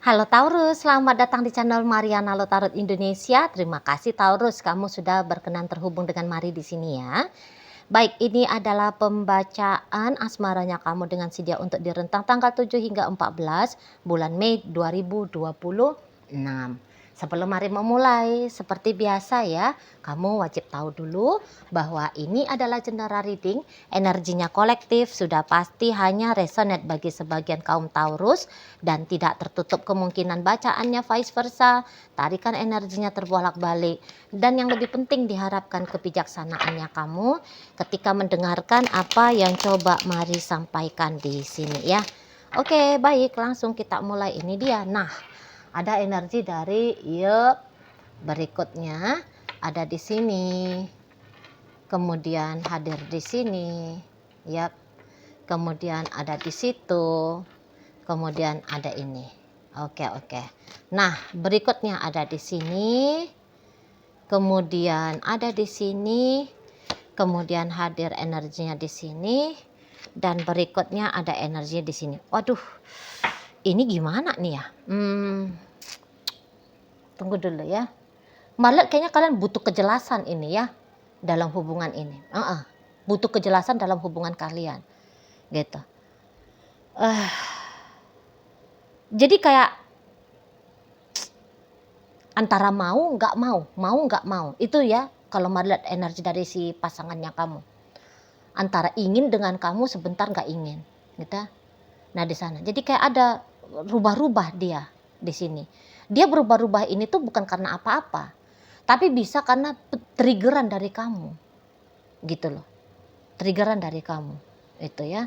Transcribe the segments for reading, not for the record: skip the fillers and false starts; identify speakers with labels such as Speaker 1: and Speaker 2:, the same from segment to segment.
Speaker 1: Halo Taurus, selamat datang di channel Mariana Lotarot Indonesia. Terima kasih Taurus, kamu sudah berkenan terhubung dengan Mari di sini ya. Baik, ini adalah pembacaan asmaranya kamu dengan si dia untuk di rentang tanggal 7 hingga 14 bulan Mei 2026. Sebelum Mari memulai, seperti biasa ya, kamu wajib tahu dulu bahwa ini adalah general reading, energinya kolektif, sudah pasti hanya resonate bagi sebagian kaum Taurus dan tidak tertutup kemungkinan bacaannya vice versa, tarikan energinya terbolak-balik. Dan yang lebih penting diharapkan kebijaksanaannya kamu ketika mendengarkan apa yang coba Mari sampaikan di sini ya. Oke, baik, langsung kita mulai. Ini dia. Nah, ada energi dari berikutnya ada di sini. Kemudian hadir di sini. Yap. Kemudian ada di situ. Kemudian ada ini. Oke. Nah, berikutnya ada di sini. Kemudian ada di sini. Kemudian hadir energinya di sini, dan berikutnya ada energi di sini. Waduh, ini gimana nih ya? Tunggu dulu ya. Malah kayaknya kalian butuh kejelasan ini ya dalam hubungan ini. Butuh kejelasan dalam hubungan kalian, gitu. Jadi kayak antara mau nggak mau itu ya. Kalau melihat energi dari si pasangannya kamu, antara ingin dengan kamu sebentar nggak ingin, gitu. Nah di sana, jadi kayak ada rubah-rubah dia di sini. Dia berubah-rubah ini tuh bukan karena apa-apa, tapi bisa karena triggeran dari kamu, gitu loh. Triggeran dari kamu, itu ya.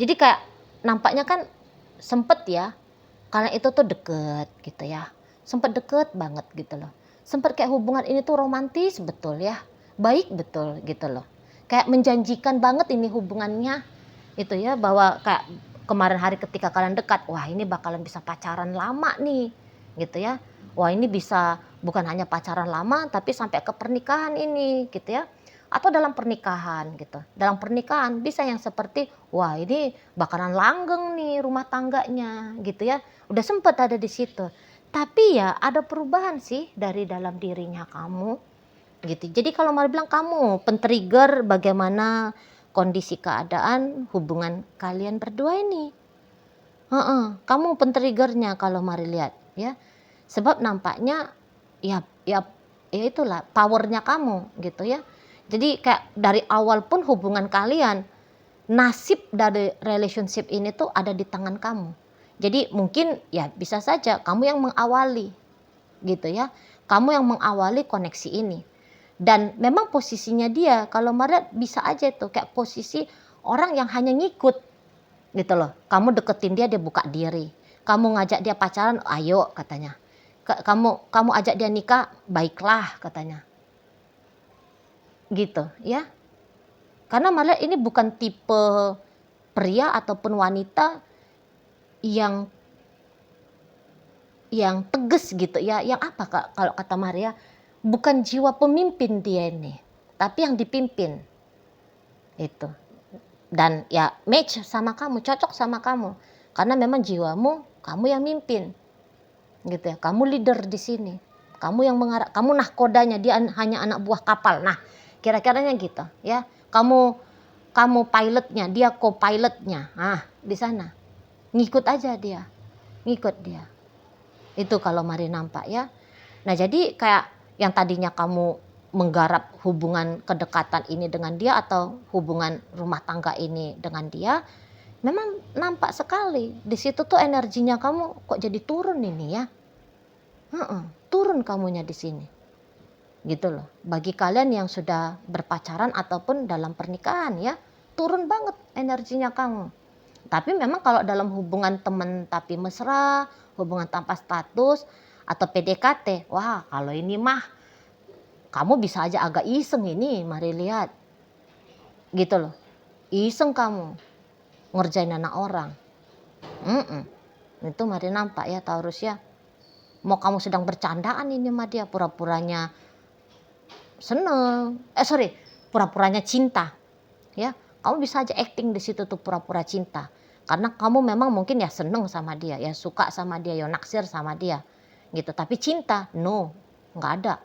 Speaker 1: Jadi kayak nampaknya kan sempet ya, karena itu tuh deket gitu ya, sempet deket banget gitu loh. Sempet kayak hubungan ini tuh romantis betul ya, baik betul gitu loh. Kayak menjanjikan banget ini hubungannya, itu ya, bahwa kayak kemarin hari ketika kalian dekat, wah ini bakalan bisa pacaran lama nih, gitu ya. Wah ini bisa bukan hanya pacaran lama tapi sampai ke pernikahan ini, gitu ya. Atau dalam pernikahan gitu. Dalam pernikahan bisa yang seperti, wah ini bakalan langgeng nih rumah tangganya, gitu ya. Udah sempet ada di situ. Tapi ya ada perubahan sih dari dalam dirinya kamu, gitu. Jadi kalau Mari bilang kamu pentrigger bagaimana kondisi keadaan hubungan kalian berdua ini. Kamu pentriggernya kalau Mari lihat ya. Sebab nampaknya ya itulah powernya kamu gitu ya. Jadi kayak dari awal pun hubungan kalian, nasib dari relationship ini tuh ada di tangan kamu. Jadi mungkin ya bisa saja kamu yang mengawali gitu ya. Kamu yang mengawali koneksi ini. Dan memang posisinya dia kalau Maret bisa aja tuh kayak posisi orang yang hanya ngikut gitu loh. Kamu deketin dia, dia buka diri. Kamu ngajak dia pacaran, ayo katanya. Kamu ajak dia nikah, baiklah katanya. Gitu ya. Karena Maret ini bukan tipe pria ataupun wanita yang tegas gitu ya. Yang apa Kak kalau kata Maria? Bukan jiwa pemimpin dia ini, tapi yang dipimpin. Itu. Dan ya match sama kamu, cocok sama kamu. Karena memang jiwamu, kamu yang mimpin. Gitu ya. Kamu leader di sini. Kamu yang mengarah, kamu nahkodanya, dia hanya anak buah kapal. Nah, kira-kiranya gitu ya. Kamu pilotnya, dia co-pilotnya. Nah, di sana. Ngikut aja dia. Ngikut dia. Itu kalau Mari nampak ya. Nah jadi kayak yang tadinya kamu menggarap hubungan kedekatan ini dengan dia atau hubungan rumah tangga ini dengan dia, memang nampak sekali di situ tuh energinya kamu kok jadi turun ini ya. Turun kamunya di sini. Gitu loh. Bagi kalian yang sudah berpacaran ataupun dalam pernikahan ya, turun banget energinya kamu. Tapi memang kalau dalam hubungan teman tapi mesra, hubungan tanpa status, atau PDKT, wah kalau ini mah kamu bisa aja agak iseng ini, Mari lihat. Gitu loh. Iseng kamu ngerjain anak orang. Itu Mari nampak ya Taurus ya. Mau kamu sedang bercandaan ini sama dia, pura-puranya seneng. Pura-puranya cinta. Ya, kamu bisa aja acting di situ tuh pura-pura cinta. Karena kamu memang mungkin ya seneng sama dia, ya suka sama dia, ya naksir sama dia gitu. Tapi cinta, no, nggak ada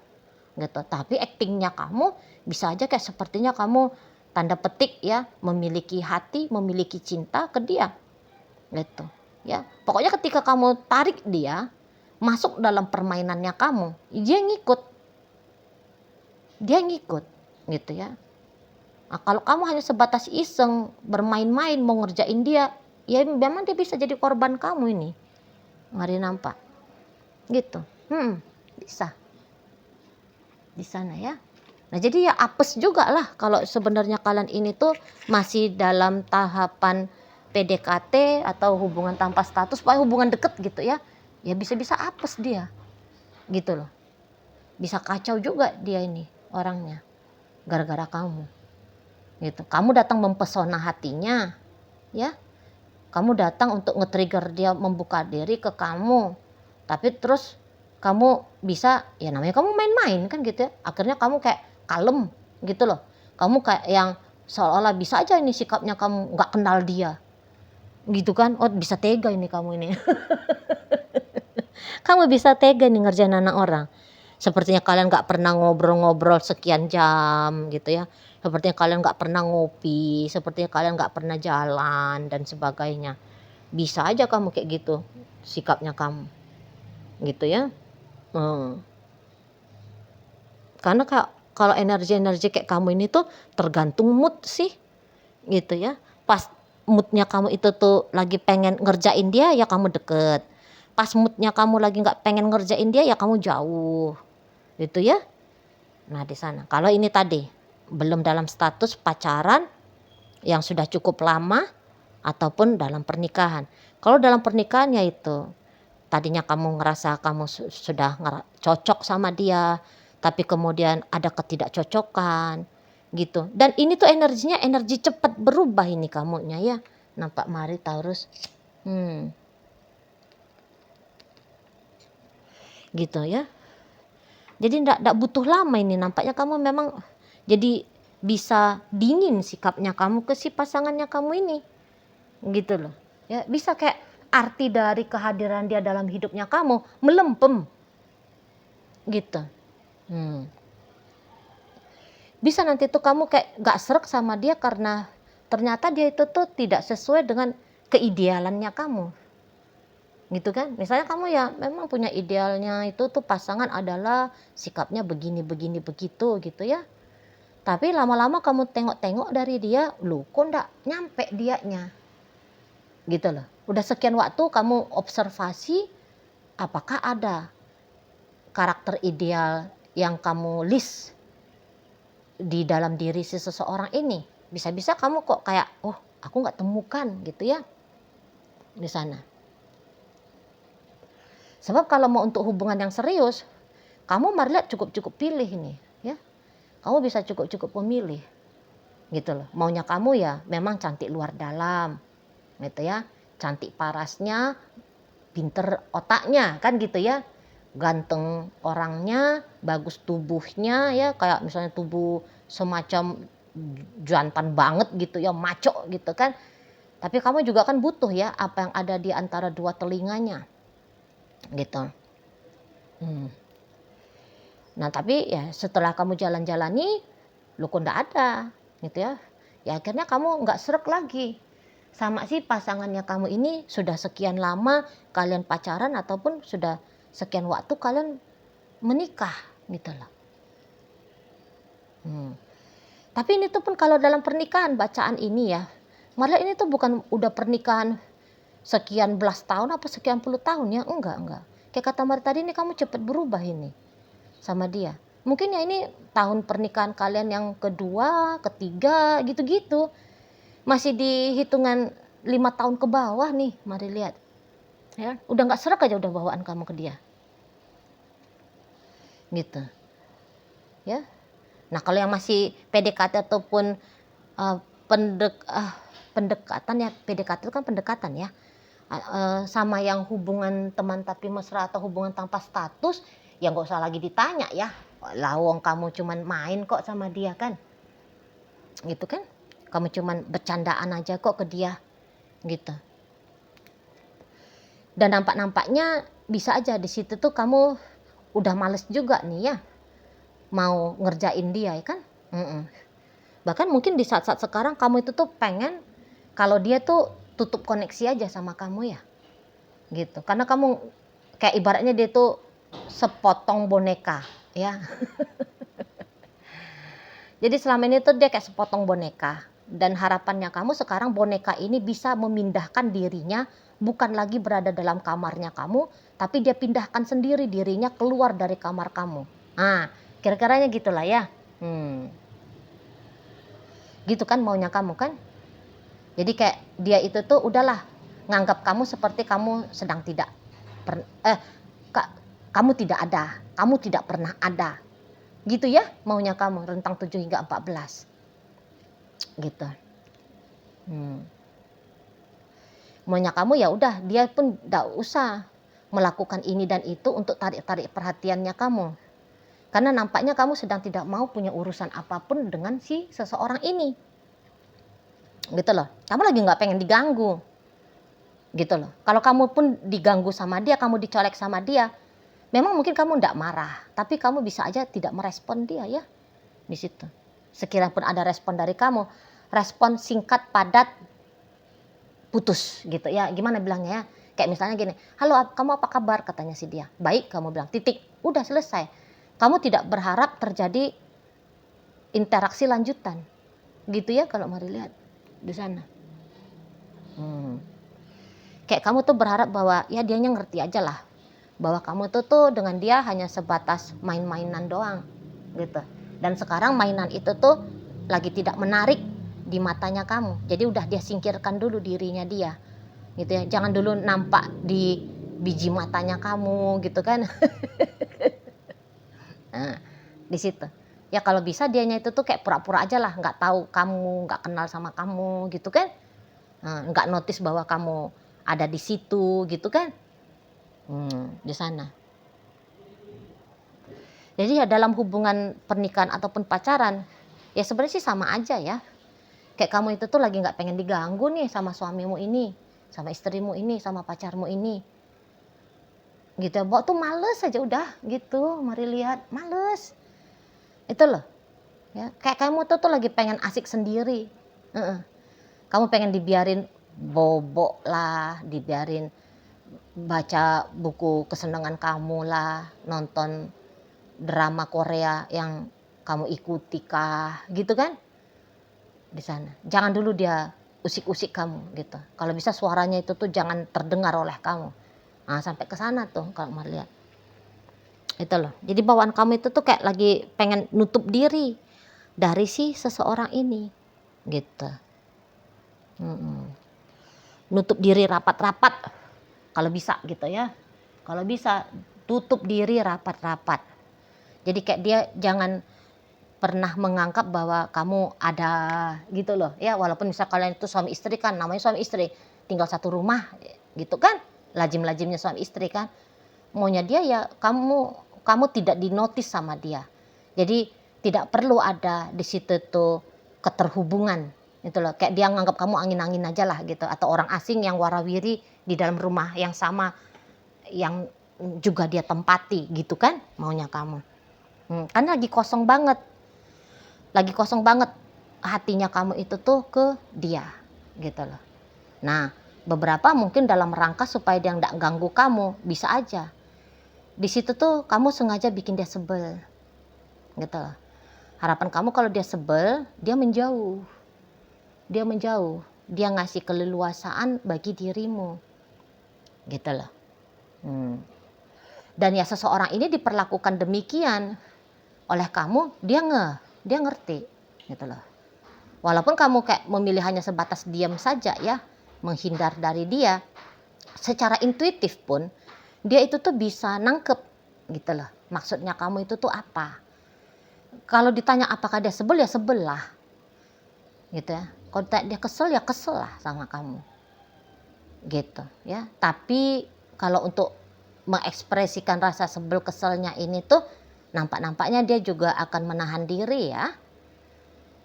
Speaker 1: gitu. Tapi aktingnya kamu bisa aja kayak sepertinya kamu tanda petik ya memiliki hati, memiliki cinta ke dia gitu ya. Pokoknya ketika kamu tarik dia masuk dalam permainannya kamu, dia ngikut gitu ya. Nah, kalau kamu hanya sebatas iseng bermain-main mau ngerjain dia, ya memang dia bisa jadi korban kamu ini. Mari nampak gitu. Bisa di sana ya. Nah jadi ya apes juga lah kalau sebenarnya kalian ini tuh masih dalam tahapan PDKT atau hubungan tanpa status, pokoknya hubungan deket gitu ya. Ya bisa-bisa apes dia gitu loh. Bisa kacau juga dia ini orangnya gara-gara kamu gitu. Kamu datang mempesona hatinya ya. Kamu datang untuk nge-trigger dia membuka diri ke kamu. Tapi terus kamu bisa, ya namanya kamu main-main kan gitu ya. Akhirnya kamu kayak kalem gitu loh. Kamu kayak yang seolah-olah bisa aja ini sikapnya kamu gak kenal dia. Gitu kan. Oh bisa tega ini kamu ini. Kamu bisa tega nih ngerjain anak orang. Sepertinya kalian gak pernah ngobrol-ngobrol sekian jam gitu ya. Sepertinya kalian gak pernah ngopi. Sepertinya kalian gak pernah jalan dan sebagainya. Bisa aja kamu kayak gitu sikapnya kamu gitu ya. Karena kalau energi-energi kayak kamu ini tuh tergantung mood sih gitu ya. Pas moodnya kamu itu tuh lagi pengen ngerjain dia ya kamu deket. Pas moodnya kamu lagi nggak pengen ngerjain dia ya kamu jauh gitu ya. Nah di sana kalau ini tadi belum dalam status pacaran yang sudah cukup lama ataupun dalam pernikahan. Kalau dalam pernikahan ya itu tadinya kamu ngerasa kamu sudah cocok sama dia, tapi kemudian ada ketidakcocokan gitu. Dan ini tuh energinya energi cepat berubah ini kamunya ya. Nampak mari Taurus. Gitu ya. Jadi enggak butuh lama ini, nampaknya kamu memang jadi bisa dingin sikapnya kamu ke si pasangannya kamu ini. Gitu loh. Ya, bisa kayak arti dari kehadiran dia dalam hidupnya kamu melempem. Gitu. Bisa nanti tuh kamu kayak gak srek sama dia karena ternyata dia itu tuh tidak sesuai dengan keidealannya kamu. Gitu kan. Misalnya kamu ya memang punya idealnya itu tuh pasangan adalah sikapnya begini begitu gitu ya. Tapi lama-lama kamu tengok-tengok dari dia, loh kok ndak nyampe dianya. Gitu loh. Udah sekian waktu kamu observasi apakah ada karakter ideal yang kamu list di dalam diri si seseorang ini. Bisa-bisa kamu kok kayak, oh aku nggak temukan gitu ya di sana. Sebab kalau mau untuk hubungan yang serius, kamu Marliat cukup pilih ini ya. Kamu bisa cukup memilih gitu loh. Maunya kamu ya memang cantik luar dalam gitu ya. Cantik parasnya, pinter otaknya kan gitu ya. Ganteng orangnya, bagus tubuhnya ya, kayak misalnya tubuh semacam jantan banget gitu ya, maco gitu kan. Tapi kamu juga kan butuh ya apa yang ada di antara dua telinganya gitu. Nah tapi ya setelah kamu jalan-jalani lu kok ndak ada gitu ya. Ya akhirnya kamu nggak srek lagi sama si pasangannya kamu ini. Sudah sekian lama kalian pacaran ataupun sudah sekian waktu kalian menikah gitu loh. Tapi ini tuh pun kalau dalam pernikahan bacaan ini ya, malah ini tuh bukan udah pernikahan sekian belas tahun apa sekian puluh tahun ya, enggak. Kayak kata Mari tadi ini kamu cepat berubah ini sama dia. Mungkin ya ini tahun pernikahan kalian yang kedua, ketiga gitu-gitu. Masih di hitungan 5 tahun ke bawah nih, Mari lihat. Ya, udah nggak serak aja udah bawaan kamu ke dia. Gitu. Ya. Nah, kalau yang masih PDKT ataupun pendekatan ya, PDKT itu kan pendekatan ya. Sama yang hubungan teman tapi mesra atau hubungan tanpa status, ya nggak usah lagi ditanya ya. Lawong kamu cuman main kok sama dia kan. Gitu kan. Kamu cuman bercandaan aja kok ke dia. Gitu. Dan nampak-nampaknya bisa aja di situ tuh kamu udah males juga nih ya mau ngerjain dia ya kan. Bahkan mungkin di saat-saat sekarang kamu itu tuh pengen kalau dia tuh tutup koneksi aja sama kamu ya gitu, karena kamu kayak ibaratnya dia tuh sepotong boneka ya. Jadi selama ini tuh dia kayak sepotong boneka, dan harapannya kamu sekarang boneka ini bisa memindahkan dirinya, bukan lagi berada dalam kamarnya kamu, tapi dia pindahkan sendiri dirinya keluar dari kamar kamu. Nah, kira-kiranya gitulah ya. Gitu kan maunya kamu kan? Jadi kayak dia itu tuh udahlah nganggap kamu seperti kamu sedang tidak kamu tidak ada, kamu tidak pernah ada. Gitu ya maunya kamu, rentang 7 hingga 14. Gitu. Maunya kamu ya udah, dia pun enggak usah melakukan ini dan itu untuk tarik-tarik perhatiannya kamu. Karena nampaknya kamu sedang tidak mau punya urusan apapun dengan si seseorang ini. Gitu loh. Kamu lagi nggak pengen diganggu. Gitu loh. Kalau kamu pun diganggu sama dia, kamu dicolek sama dia, memang mungkin kamu nggak marah, tapi kamu bisa aja tidak merespon dia ya di situ. Sekiranya pun ada respon dari kamu, respon singkat, padat, putus gitu ya. Gimana bilangnya ya? Kayak misalnya gini, halo kamu apa kabar, katanya si dia. Baik, kamu bilang titik, udah selesai. Kamu tidak berharap terjadi interaksi lanjutan. Gitu ya kalau mari lihat di sana. Kayak kamu tuh berharap bahwa ya dianya ngerti aja lah, bahwa kamu tuh dengan dia hanya sebatas main-mainan doang gitu. Dan sekarang mainan itu tuh lagi tidak menarik di matanya kamu. Jadi udah dia singkirkan dulu dirinya dia. Gitu ya. Jangan dulu nampak di biji matanya kamu gitu kan. Nah, di situ. Ya kalau bisa dianya itu tuh kayak pura-pura aja lah, nggak tahu kamu, nggak kenal sama kamu gitu kan. Nggak notice bahwa kamu ada di situ gitu kan. Di sana. Jadi ya dalam hubungan pernikahan ataupun pacaran, ya sebenarnya sih sama aja ya. Kayak kamu itu tuh lagi nggak pengen diganggu nih sama suamimu ini, sama istrimu ini, sama pacarmu ini. Gitu ya, tuh males aja udah gitu, mari lihat, males. Itu loh. Ya, kayak kamu tuh lagi pengen asik sendiri. Kamu pengen dibiarin bobo lah, dibiarin baca buku kesenangan kamu lah, nonton drama Korea yang kamu ikuti kah, gitu kan? Di sana. Jangan dulu dia usik-usik kamu gitu. Kalau bisa suaranya itu tuh jangan terdengar oleh kamu. Nah, sampai ke sana tuh kalau mau lihat. Itu loh. Jadi bawaan kamu itu tuh kayak lagi pengen nutup diri dari si seseorang ini. Gitu. Nutup diri rapat-rapat kalau bisa gitu ya. Kalau bisa tutup diri rapat-rapat. Jadi kayak dia jangan pernah menganggap bahwa kamu ada gitu loh ya, walaupun misal kalian itu suami istri kan, namanya suami istri tinggal satu rumah gitu kan, lazim-lazimnya suami istri kan, maunya dia ya kamu tidak dinotis sama dia. Jadi tidak perlu ada di situ tuh keterhubungan gitu loh, kayak dia nganggap kamu angin-angin aja lah gitu, atau orang asing yang warawiri di dalam rumah yang sama yang juga dia tempati gitu kan maunya kamu. Karena lagi kosong banget hatinya kamu itu tuh ke dia gitu loh. Nah, beberapa mungkin dalam rangka supaya dia nggak ganggu kamu, bisa aja di situ tuh kamu sengaja bikin dia sebel gitu loh. Harapan kamu kalau dia sebel, dia menjauh, dia ngasih keleluasaan bagi dirimu gitu loh. Dan ya seseorang ini diperlakukan demikian oleh kamu, dia ngerti gitu loh. Walaupun kamu kayak memilih hanya sebatas diam saja ya, menghindar dari dia, secara intuitif pun dia itu tuh bisa nangkep gitu loh, maksudnya kamu itu tuh apa. Kalau ditanya apakah dia sebel, ya sebel lah gitu ya. Kalau dia kesel, ya kesel lah sama kamu gitu ya. Tapi kalau untuk mengekspresikan rasa sebel keselnya ini tuh nampaknya dia juga akan menahan diri ya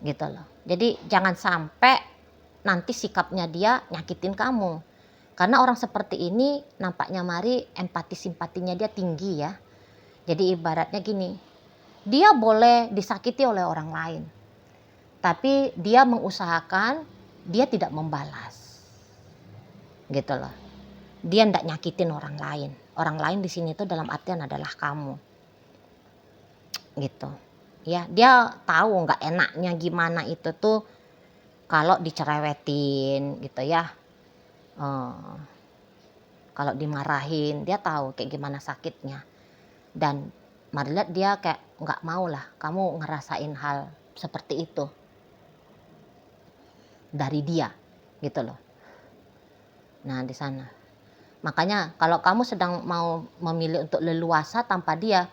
Speaker 1: gitu loh. Jadi jangan sampai nanti sikapnya dia nyakitin kamu, Karena orang seperti ini nampaknya Mari empati simpatinya dia tinggi ya. Jadi ibaratnya gini, dia boleh disakiti oleh orang lain, tapi dia mengusahakan dia tidak membalas, gitu loh. Dia tidak nyakitin orang lain. Orang lain di sini tuh dalam artian adalah kamu, gitu. Ya, dia tahu nggak enaknya gimana itu tuh kalau dicerewetin, gitu ya. Kalau dimarahin, dia tahu kayak gimana sakitnya. Dan Mari lihat dia kayak nggak mau lah kamu ngerasain hal seperti itu dari dia, gitu loh. Nah di sana, makanya kalau kamu sedang mau memilih untuk leluasa tanpa dia,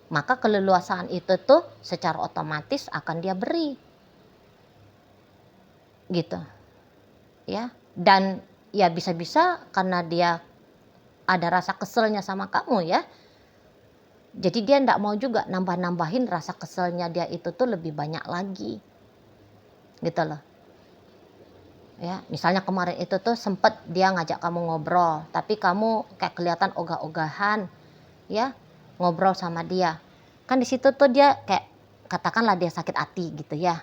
Speaker 1: maka keleluasaan itu tuh secara otomatis akan dia beri, gitu ya. Dan ya bisa-bisa karena dia ada rasa keselnya sama kamu ya, jadi dia ndak mau juga nambah-nambahin rasa keselnya dia itu tuh lebih banyak lagi, gitu loh. Ya, misalnya kemarin itu tuh sempet dia ngajak kamu ngobrol, tapi kamu kayak kelihatan ogah-ogahan, ya, ngobrol sama dia. Kan di situ tuh dia kayak katakanlah dia sakit hati gitu ya.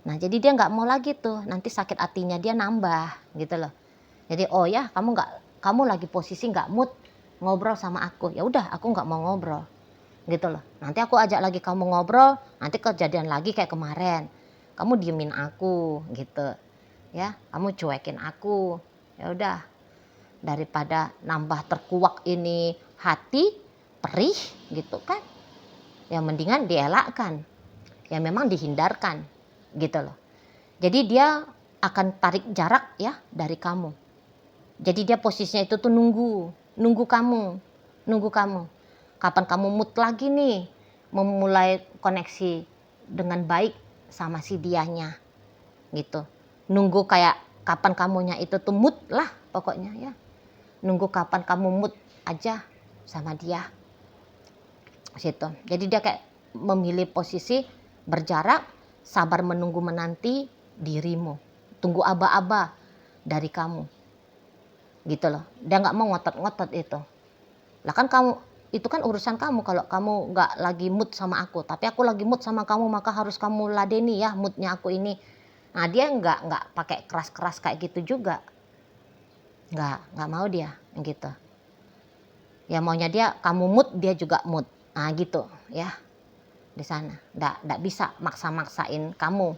Speaker 1: Nah jadi dia nggak mau lagi tuh nanti sakit hatinya dia nambah gitu loh. Jadi oh ya kamu lagi posisi nggak mood ngobrol sama aku, ya udah aku nggak mau ngobrol, gitu loh. Nanti aku ajak lagi kamu ngobrol, nanti kejadian lagi kayak kemarin, kamu diemin aku gitu ya, kamu cuekin aku. Ya udah, daripada nambah terkuak ini hati perih gitu kan, ya mendingan dielakkan, ya memang dihindarkan, gitu loh. Jadi dia akan tarik jarak ya dari kamu. Jadi dia posisinya itu tuh nunggu kamu kapan kamu mood lagi nih memulai koneksi dengan baik sama si dianya, gitu. Nunggu kayak kapan kamunya itu tuh mood lah pokoknya ya. Nunggu kapan kamu mood aja sama dia, situ. Jadi dia kayak memilih posisi berjarak, sabar menunggu menanti dirimu, tunggu aba-aba dari kamu, gitu loh. Dia nggak mau ngotot-ngotot itu. Lah kan kamu itu kan urusan kamu, kalau kamu nggak lagi mood sama aku, tapi aku lagi mood sama kamu, maka harus kamu ladeni ya moodnya aku ini. Nah dia nggak pakai keras-keras kayak gitu juga, nggak mau dia gitu. Ya maunya dia kamu mood dia juga mood, nah gitu ya. Di sana nggak bisa maksa-maksain kamu,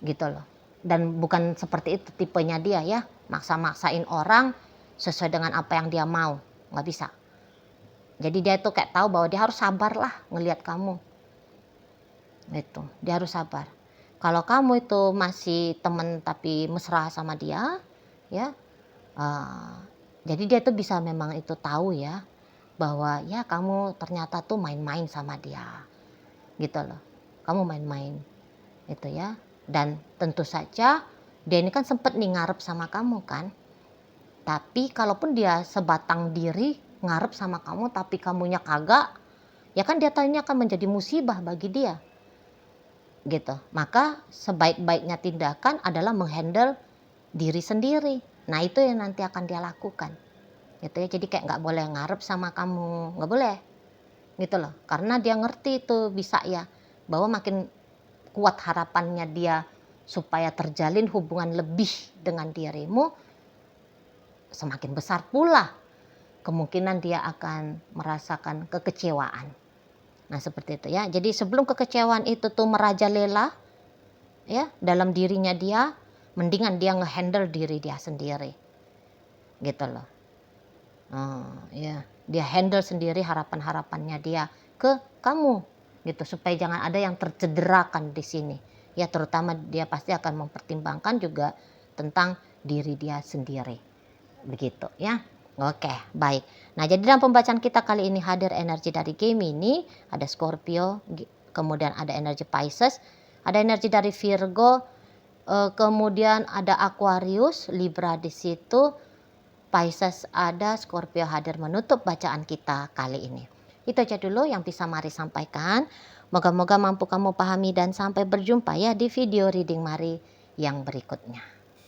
Speaker 1: gitu loh. Dan bukan seperti itu tipenya dia ya, maksa-maksain orang sesuai dengan apa yang dia mau, nggak bisa. Jadi dia itu kayak tahu bahwa dia harus sabar lah ngelihat kamu, itu dia harus sabar. Kalau kamu itu masih temen tapi mesra sama dia ya, jadi dia tuh bisa memang itu tahu ya bahwa ya kamu ternyata tuh main-main sama dia, gitu loh. Kamu main-main itu ya. Dan tentu saja dia ini kan sempet nih ngarep sama kamu kan. Tapi kalaupun dia sebatang diri ngarep sama kamu tapi kamunya kagak, ya kan dia tadinya akan menjadi musibah bagi dia, gitu. Maka sebaik-baiknya tindakan adalah menghandle diri sendiri. Nah itu yang nanti akan dia lakukan, gitu ya. Jadi kayak nggak boleh ngarep sama kamu, nggak boleh, gitu loh. Karena dia ngerti itu bisa ya bahwa makin kuat harapannya dia supaya terjalin hubungan lebih dengan dirimu, semakin besar pula kemungkinan dia akan merasakan kekecewaan. Nah seperti itu ya. Jadi sebelum kekecewaan itu tuh merajalela ya dalam dirinya dia, mendingan dia ngehandle diri dia sendiri, gitu loh. Ya dia handle sendiri harapan-harapannya dia ke kamu, gitu, supaya jangan ada yang tercederakan di sini ya. Terutama dia pasti akan mempertimbangkan juga tentang diri dia sendiri, begitu ya. Oke baik. Nah jadi dalam pembacaan kita kali ini hadir energi dari Gemini, ada Scorpio, kemudian ada energi Pisces, ada energi dari Virgo, kemudian ada Aquarius, Libra di situ, Pisces ada, Scorpio hadir menutup bacaan kita kali ini. Itu aja dulu yang bisa Mari sampaikan. Moga-moga mampu kamu pahami dan sampai berjumpa ya di video reading Mari yang berikutnya.